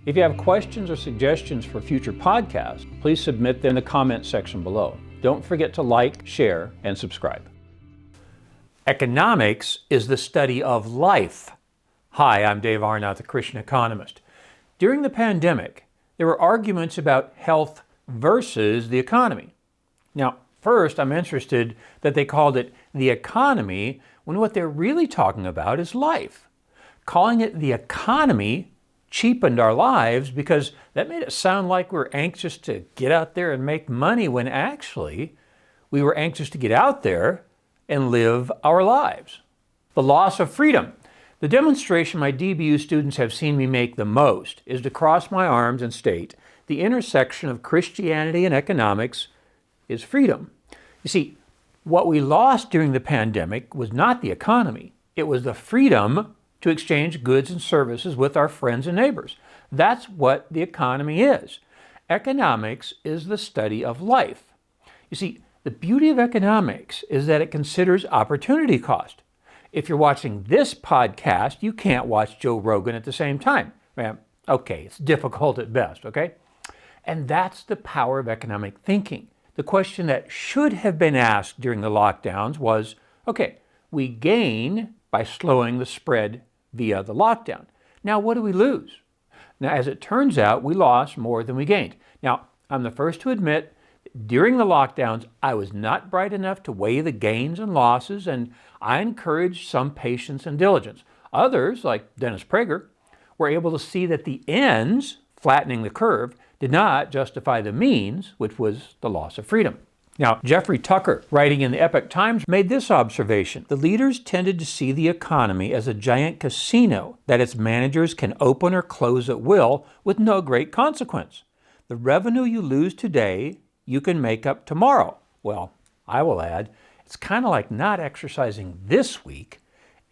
If you have questions or suggestions for future podcasts, please submit them in the comment section below. Don't forget to like, share, and subscribe. Economics is the study of life. Hi, I'm Dave Arnott, the Christian Economist. During the pandemic, there were arguments about health versus the economy. Now, first, I'm interested that they called it the economy when what they're really talking about is life. Calling it the economy cheapened our lives because that made it sound like we're anxious to get out there and make money when actually we were anxious to get out there and live our lives. The loss of freedom. The demonstration my DBU students have seen me make the most is to cross my arms and state the intersection of Christianity and economics is freedom. You see, what we lost during the pandemic was not the economy. It was the freedom to exchange goods and services with our friends and neighbors. That's what the economy is. Economics is the study of life. You see, the beauty of economics is that it considers opportunity cost. If you're watching this podcast, you can't watch Joe Rogan at the same time. Okay, it's difficult at best, okay? And that's the power of economic thinking. The question that should have been asked during the lockdowns was, okay, we gain by slowing the spread via the lockdown. Now, what do we lose? Now, as it turns out, we lost more than we gained. Now, I'm the first to admit, during the lockdowns, I was not bright enough to weigh the gains and losses, and I encouraged some patience and diligence. Others, like Dennis Prager, were able to see that the ends, flattening the curve, did not justify the means, which was the loss of freedom. Now, Jeffrey Tucker, writing in the Epoch Times, made this observation. The leaders tended to see the economy as a giant casino that its managers can open or close at will with no great consequence. The revenue you lose today, you can make up tomorrow. Well, I will add, it's kind of like not exercising this week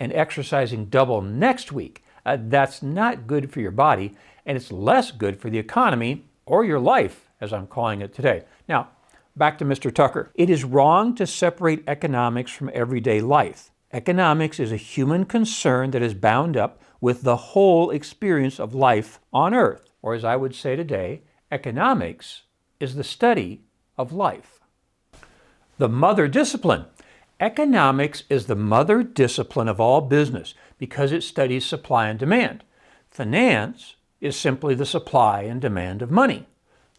and exercising double next week. That's not good for your body, and it's less good for the economy or your life, as I'm calling it today. Now, back to Mr. Tucker. It is wrong to separate economics from everyday life. Economics is a human concern that is bound up with the whole experience of life on earth. Or as I would say today, economics is the study of life. The mother discipline. Economics is the mother discipline of all business because it studies supply and demand. Finance is simply the supply and demand of money.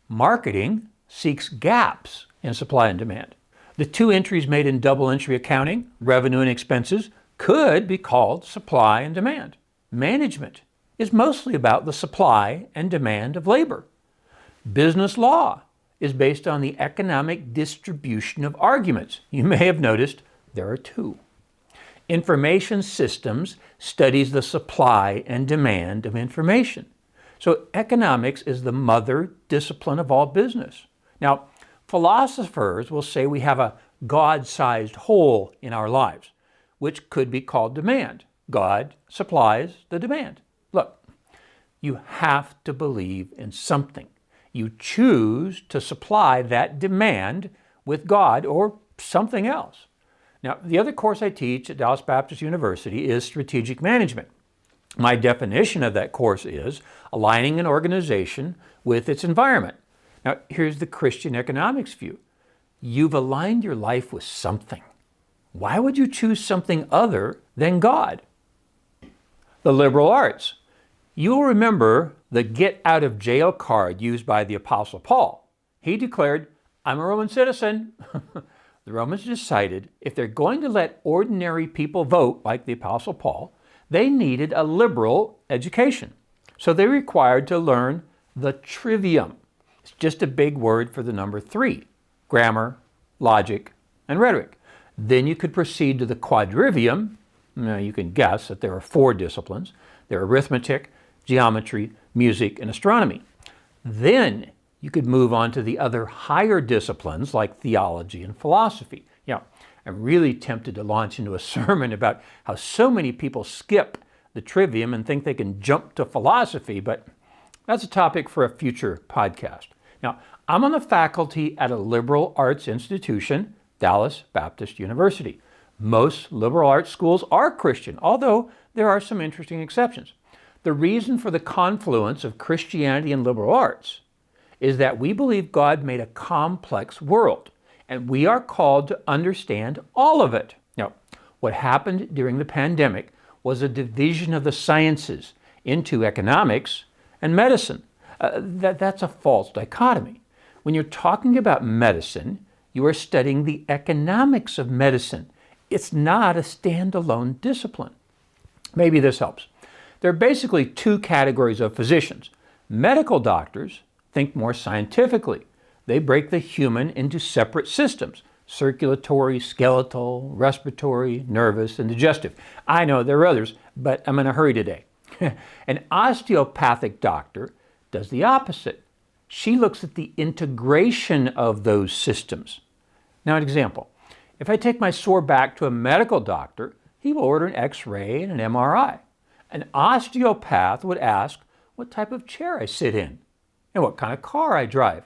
Marketing seeks gaps in supply and demand. The two entries made in double entry accounting, revenue and expenses, could be called supply and demand. Management is mostly about the supply and demand of labor. Business law is based on the economic distribution of arguments. You may have noticed there are two. Information systems studies the supply and demand of information. So economics is the mother discipline of all business. Now, philosophers will say we have a God-sized hole in our lives, which could be called demand. God supplies the demand. Look, you have to believe in something. You choose to supply that demand with God or something else. Now, the other course I teach at Dallas Baptist University is strategic management. My definition of that course is aligning an organization with its environment. Now, here's the Christian economics view. You've aligned your life with something. Why would you choose something other than God? The liberal arts. You'll remember the get out of jail card used by the Apostle Paul. He declared, I'm a Roman citizen. The Romans decided if they're going to let ordinary people vote like the Apostle Paul, they needed a liberal education. So they required to learn the trivium. It's just a big word for the number 3, grammar, logic, and rhetoric. Then you could proceed to the quadrivium. Now you can guess that there are 4 disciplines. They're arithmetic, geometry, music, and astronomy. Then you could move on to the other higher disciplines like theology and philosophy. I'm really tempted to launch into a sermon about how so many people skip the trivium and think they can jump to philosophy, but that's a topic for a future podcast. Now, I'm on the faculty at a liberal arts institution, Dallas Baptist University. Most liberal arts schools are Christian, although there are some interesting exceptions. The reason for the confluence of Christianity and liberal arts is that we believe God made a complex world, and we are called to understand all of it. Now, what happened during the pandemic was a division of the sciences into economics and medicine. That's a false dichotomy. When you're talking about medicine, you are studying the economics of medicine. It's not a standalone discipline. Maybe this helps. There are basically two categories of physicians. Medical doctors think more scientifically. They break the human into separate systems: circulatory, skeletal, respiratory, nervous, and digestive. I know there are others, but I'm in a hurry today. An osteopathic doctor does the opposite. She looks at the integration of those systems. Now, an example. If I take my sore back to a medical doctor, he will order an X-ray and an MRI. An osteopath would ask what type of chair I sit in and what kind of car I drive.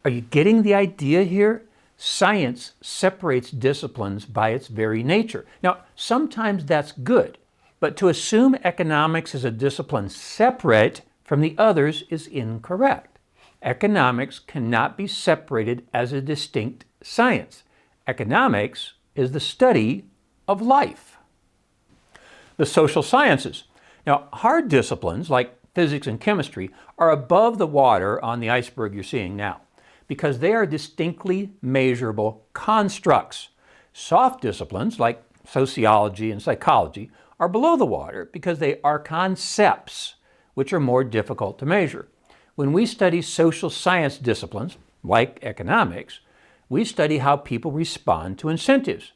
Are you getting the idea here? Science separates disciplines by its very nature. Now, sometimes that's good, but to assume economics is a discipline separate from the others is incorrect. Economics cannot be separated as a distinct science. Economics is the study of life. The social sciences. Now, hard disciplines like physics and chemistry are above the water on the iceberg you're seeing now, because they are distinctly measurable constructs. Soft disciplines like sociology and psychology are below the water because they are concepts, which are more difficult to measure. When we study social science disciplines, like economics, we study how people respond to incentives.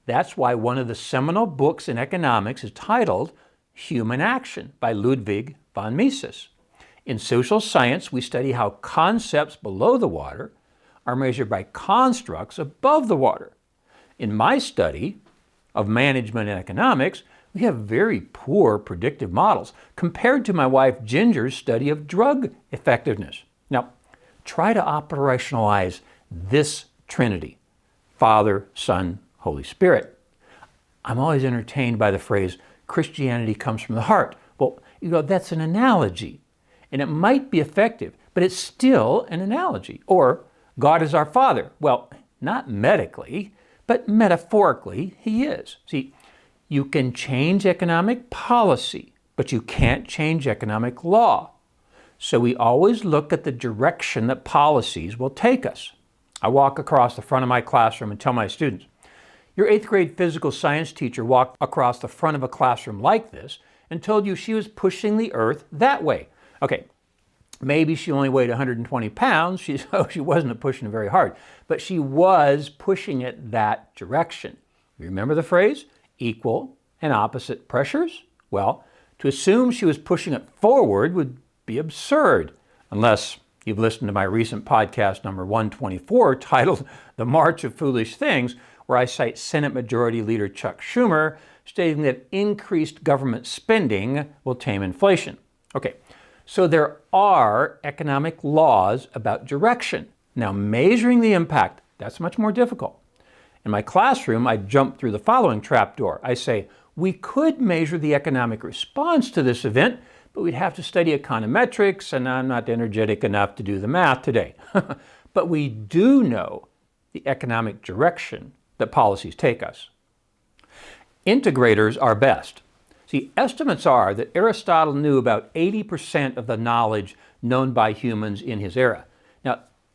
That's why one of the seminal books in economics is titled Human Action by Ludwig von Mises. In social science, we study how concepts below the water are measured by constructs above the water. In my study of management and economics, we have very poor predictive models compared to my wife Ginger's study of drug effectiveness. Now, try to operationalize this Trinity: Father, Son, Holy Spirit. I'm always entertained by the phrase, Christianity comes from the heart. Well, that's an analogy, and it might be effective, but it's still an analogy. Or, God is our Father. Well, not medically, but metaphorically, He is. See, you can change economic policy, but you can't change economic law. So we always look at the direction that policies will take us. I walk across the front of my classroom and tell my students, your 8th grade physical science teacher walked across the front of a classroom like this and told you she was pushing the earth that way. Okay, maybe she only weighed 120 pounds, so she wasn't pushing it very hard, but she was pushing it that direction. You remember the phrase? Equal and opposite pressures? Well, to assume she was pushing it forward would be absurd, unless you've listened to my recent podcast number 124 titled The March of Foolish Things, where I cite Senate Majority Leader Chuck Schumer stating that increased government spending will tame inflation. Okay, so there are economic laws about direction. Now, measuring the impact, that's much more difficult. In my classroom, I jump through the following trapdoor. I say, we could measure the economic response to this event, but we'd have to study econometrics, and I'm not energetic enough to do the math today. But we do know the economic direction that policies take us. Integrators are best. See, estimates are that Aristotle knew about 80% of the knowledge known by humans in his era.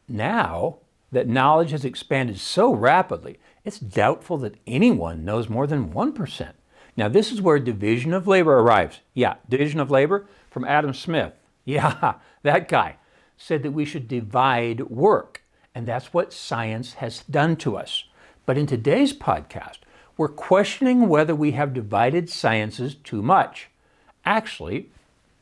Now that knowledge has expanded so rapidly, it's doubtful that anyone knows more than 1%. Now, this is where division of labor arrives. Yeah, division of labor from Adam Smith. Yeah, that guy said that we should divide work, and that's what science has done to us. But in today's podcast, we're questioning whether we have divided sciences too much. Actually,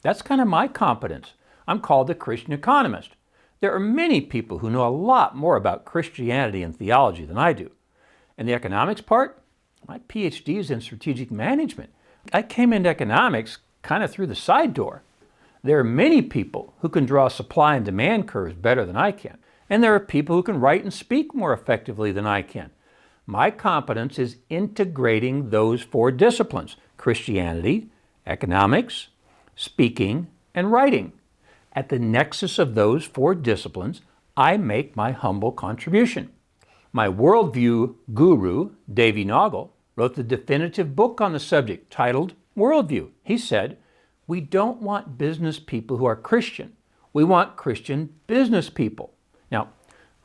that's kind of my competence. I'm called the Christian Economist. There are many people who know a lot more about Christianity and theology than I do. And the economics part, my PhD is in strategic management. I came into economics kind of through the side door. There are many people who can draw supply and demand curves better than I can. And there are people who can write and speak more effectively than I can. My competence is integrating those 4 disciplines: Christianity, economics, speaking, and writing. At the nexus of those 4 disciplines, I make my humble contribution. My worldview guru, Davey Noggle, wrote the definitive book on the subject titled Worldview. He said, "We don't want business people who are Christian. We want Christian business people." Now,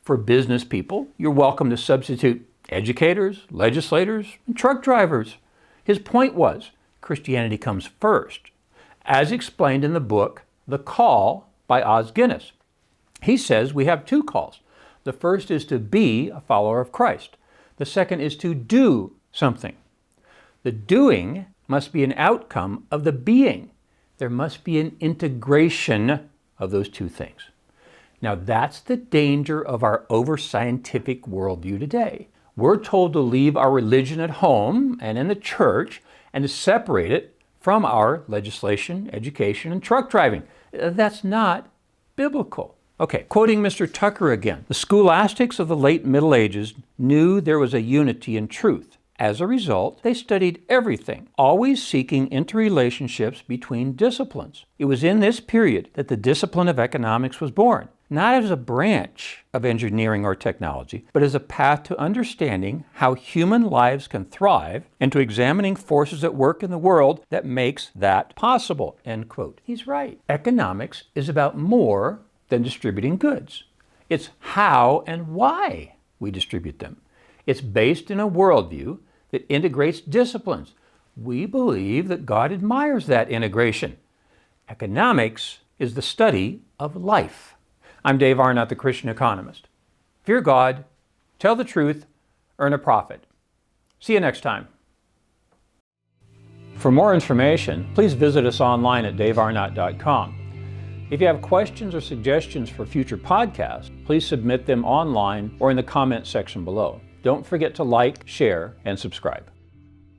for business people, you're welcome to substitute educators, legislators, and truck drivers. His point was, Christianity comes first, as explained in the book The Call by Os Guinness. He says we have 2 calls. The first is to be a follower of Christ. The second is to do something. The doing must be an outcome of the being. There must be an integration of those 2 things. Now that's the danger of our over-scientific worldview today. We're told to leave our religion at home and in the church and to separate it from our legislation, education, and truck driving. That's not biblical. Okay, quoting Mr. Tucker again, the scholastics of the late Middle Ages knew there was a unity in truth. As a result, they studied everything, always seeking interrelationships between disciplines. It was in this period that the discipline of economics was born, not as a branch of engineering or technology, but as a path to understanding how human lives can thrive and to examining forces at work in the world that makes that possible, end quote. He's right. Economics is about more than distributing goods. It's how and why we distribute them. It's based in a worldview that integrates disciplines. We believe that God admires that integration. Economics is the study of life. I'm Dave Arnott, the Christian Economist. Fear God, tell the truth, earn a profit. See you next time. For more information, please visit us online at davearnott.com. If you have questions or suggestions for future podcasts, please submit them online or in the comments section below. Don't forget to like, share, and subscribe.